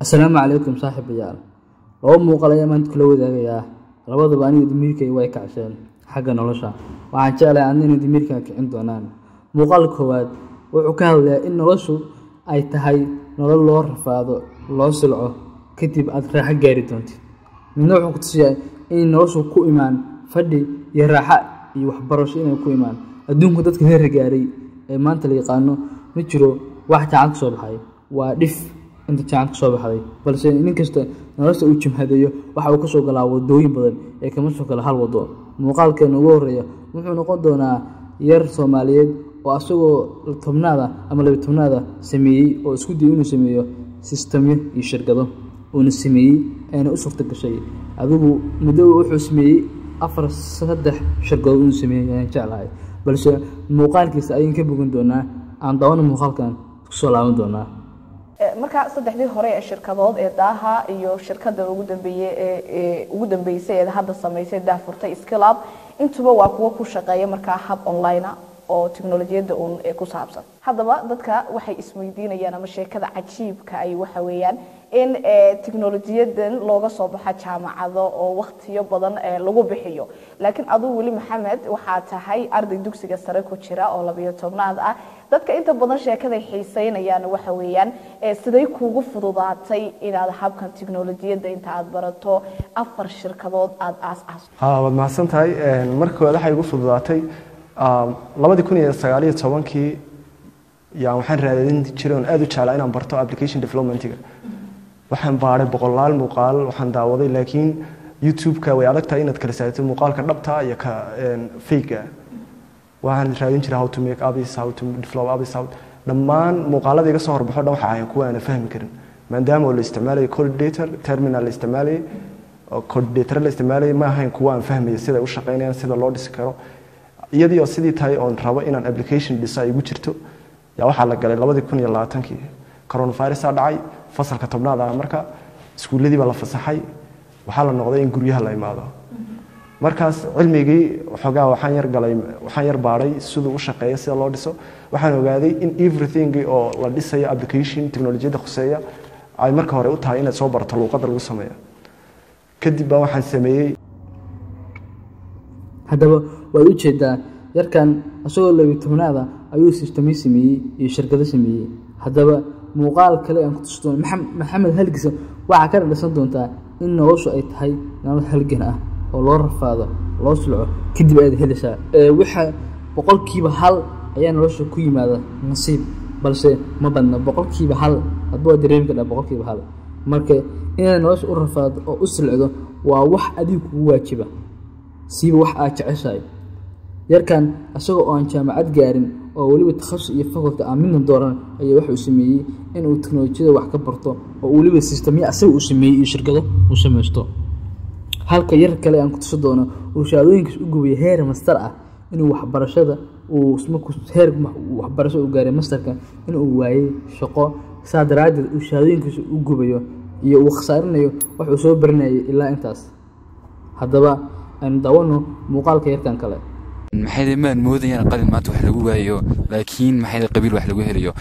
السلام عليكم صاحب رجال لو muuqaal ayaa maanta kula wadaagayaa labadaba aniga dimiirkay way kacsan xagga nolosha waxaan jeclahay in dimiirka kicin doonaan muuqaal koowaad wuxuu ka hadlayaa in noloshu ay tahay nolol loo rafaado loo silco kadib aad raaxo gaari doontid midna wuxuu ku tusiyay in noloshu ku imaan fadhi iyo raaxo iyo waxbarasho inay ku imaan adduunku dadka heer gaaray ee maanta la yaqaano ma jiro wax jacayl soo baxay waa dhif inta jacayl soo baxay balse in kasta nolosha uu jimhadeeyo waxa uu ka soo galaa wadooyin badan ee kama soo kala hal wado muuqaalkan ugu horeeya wuxuu noqon doonaa yar Soomaaliyeed oo asagoo tobnaada ama 12aada sameeyay oo isku day inuu sameeyo system iyo shirkado oo sameeyay ayna u suurta gashay adigu muddo wuxuu sameeyay 3 shirkado uu sameeyay jeclahay balse muuqaalkiisa ayaan ka bogan doonaa aan daawana muuqaalkan ku soo laaban doonaa marka saddexdii hore ee shirkadood ee daaha iyo shirkada ugu dambeysay ee hadda sameysay daafurtay Skilab intuba waa kuwa ku shaqeeya marka hab online oo tiknoolajiyada ku saabsan hadaba dadka waxay isweydiinayaan ama sheekada cajiibka ay waxa weeyaan in tiknoolajiyadan looga soo baxo jaamacado oo waqtiyo badan lagu bixiyo laakiin aduu wali Maxamed waxa tahay arday dugsiga sare ku jira oo 12aad ah dadka inta badan sheekada xiiseynayaan waxa weeyaan siday kuugu fududaatay inaad habkan tiknoolajiyada inta aad barato 4 shirkadood aad aas-aasto waad mahadsantahay markii waxay igu fududaatay 2019 waxaan raadin jiray aad u jeclaa inaan barto application development-ga waxaan baaray boqolaal muuqaal waxaan daawaday laakiin YouTube-ka way adag tahay inaad kala saarto muuqaalka dhabta iyo ka fake-ga waxaan raadin jiray how to make apps how to develop apps dhammaan muuqaalada iga soo horbaxo dhan waxa ay ku aan fahmi karin maadaama la isticmaalayo coordinator terminal la isticmaalayo coordinator la isticmaalayo ma ahayn kuwa aan fahmayo sida u shaqeynayaan sida loo dhisi karo iyadoo sidii tahay oo rabo inaan application design ugu jirto yaa waxa la galay 2020kii coronavirus dhacay fasalka tobnaad ah marka iskuuladii baa la fasaxay waxa la noqday in guryaha la imaado markaas cilmigii xogaa waxaan yar baaray sidoo u shaqeeyo sida loo dhiso waxaan ogaaday in everything oo la dhisayo application technology-da khuseeya ay marka hore u tahay in soo barto luqadda lagu sameeyo kadib baa waxaan sameeyay hadaba way u jeedaa yarkan asagoo 12aada ayuu system sameeyay iyo shirkado sameeyay hadaba muuqaal kale aan ku tusto Maxamed halgiisa waxa ka dhisan doontaa in noloshu ay tahay nolol halgan ah oo loo rafaado loo sulco kadib aad helaysaa waxa boqolkiiba hal ayaa nolosha ku yimaada nasiib balse ma badna boqolkiiba hal hadba dareemka boqolkiiba hal marka in nolosha u rafaado oo u sulcdo waa wax adigu kugu waajiba siiba wax aad jeceshahay yarkan asagoo aan jaamacad gaarin oo waliba takhasus iyo faculty aamin dooran ayaa wax uu sameeyay in uu tiknoolajiyada wax ka barto oo waliba system asaga uu sameeyay iyo shirkado uu sameesto halka yar kale aan ku tuso doono oo shaadooyinkiisa u gubay heer master ah inuu waxbarashada uu isku heer waxbarasho u gaaray masterka inuu waayay shaqo saadaraad uu shaadooyinkiisa u gubayo iyo uu khasaarinayo wax uu soo baranayay ilaa intaas hadaba aan daawano muuqaalka yarkan kale maxay maan moodayaan qalin maanta wax lagu waayo laakiin maxay qabiil wax lagu helayo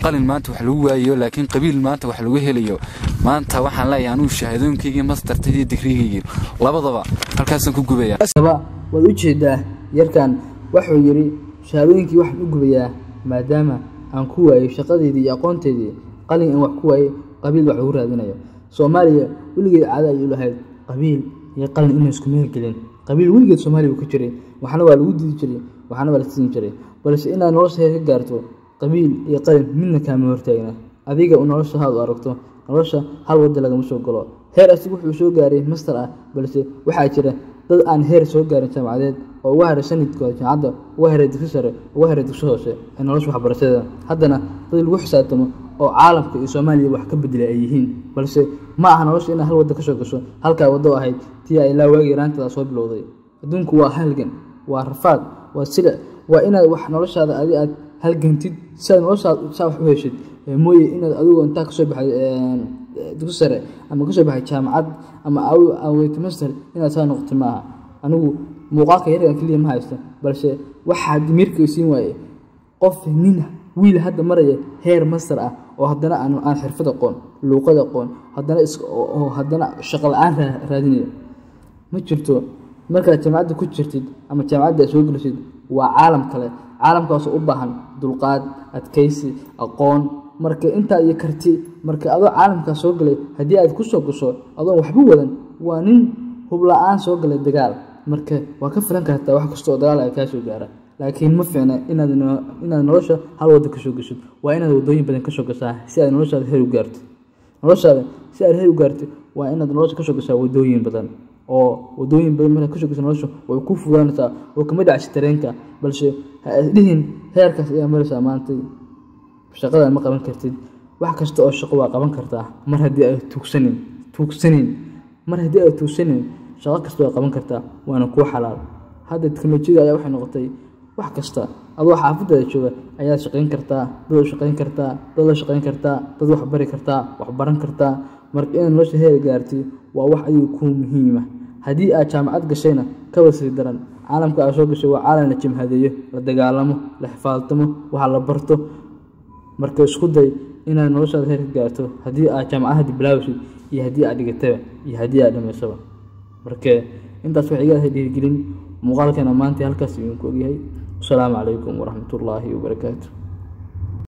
qalin maanta wax lagu waayo laakiin qabiil maanta wax lagu helayo maanta waxaan leeyahay anuu shahaadooyinkayga mastertadii digriigayga labadaba halkaas ku gubaya asaba wad u jeedaa yarkan wuxuu yiri shahaadooyinkii wax u gubayaa maadaama aan ku waayo shaqadeedii iyo aqoonteedii qalin in wax ku waayo qabiil wax ugu raadinayo Soomaaliya wiligeed caada ay u lahayd qabiil iyo qalin in isku meel gelin qabiil wiligeed Soomaaliya ku jiray waxna waa lagu didi jiray waxna waa la siin jiray balse inaad nolosha ka gaarto qabiil iyo qalin midna kama hortaagna adiga oo nolosha haad u aragto nolosha hal wada laga soo galo heer asigu wuxuu soo gaaray master ah balse waxa jira dad aan heer soo gaarin jaamacadeed oo uga haray sanadkooda jaamacadda uga haray dugsi sare uga haray dugsi hoose ee nolosha waxbarashada haddana dad lagu xisaabtamo oo caalamka iyo Soomaaliya wax ka beddelay ay yihiin balse ma aha nolosha in hal wada ka soo gasho halka wado ahayd tii ay la waagi raantada soo bilowday adduunku waa halgan waa rafaad waa sida waa inaad wax noloshaada aad halgantid si noloshaada wax u heshid mooyee inaad adigu inta ka soo baxay dugsi sare ama kasoo baxay jaamacad ama aweyto master inaad saa noqoto maaha anigu muuqaalka yarkan keliya ma haysto balse waxaa damiirka siin waaye qof nin wiil hadda maraya heer master ah oo haddana aan xirfad aqoon luuqad aqoon haddana shaqo la'aan raadinaya ma jirto markaad jaamacadda ku jirtid ama jaamacadda soo gelisid waa caalam kale caalamkaas u baahan dulqaad adkaysi aqoon marka inta iyo karti marka adoo caalamka soo galay hadii aad ku soo gasho adoo waxba wadan waa nin hub la'aan soo galay dagaal marka waa ka filan kartaa wax kasta oo dagaal ay ka soo gaara laakiin ma fiicna inaad nolosha hal wada ka soo gashid waa inaad wadooyin badan ka soo gashaa si aad noloshaada heer u gaarto waa inaad nolosha ka soo gashaa wadooyin badan oo wadooyin badan marka ka soo gasho nolosha way ku fuulanaysaa oo kama dhacsi tareenka balse dhihin heerkaas ayaa maraysaa maanta shaqada ma qaban kartid wax kasta oo shaqo waa qaban kartaa mar haddii ay tuugsanin shaqo kasta waa qaban kartaa waana ku xalaal hadda teknolojiyada ayaa waxay noqotay wax kasta adoo xaafadada jooga ayaa shaqayn kartaa dad la shaqayn kartaa dad wax bari kartaa wax baran kartaa marka in nolosha heer gaartay waa wax ayuu ku muhiim ah haddii aad jaamacad gashayna kaba sii daran caalamka aad soo gashay waa caalam la jimhadeeyo la dagaalamo la xifaaltamo waxa la barto marka isku day inaad noloshaada heer ka gaarto haddii aad jaamacadda bilaawsid iyo haddii aad dhigataba iyo haddii aad dhamaysaba marka intaas waxay iga dhiirigelin muuqaalkana maanta halkaas idinku ogyahay. Asalaamu calaykum waraxmatullaahi wabarakaatuh.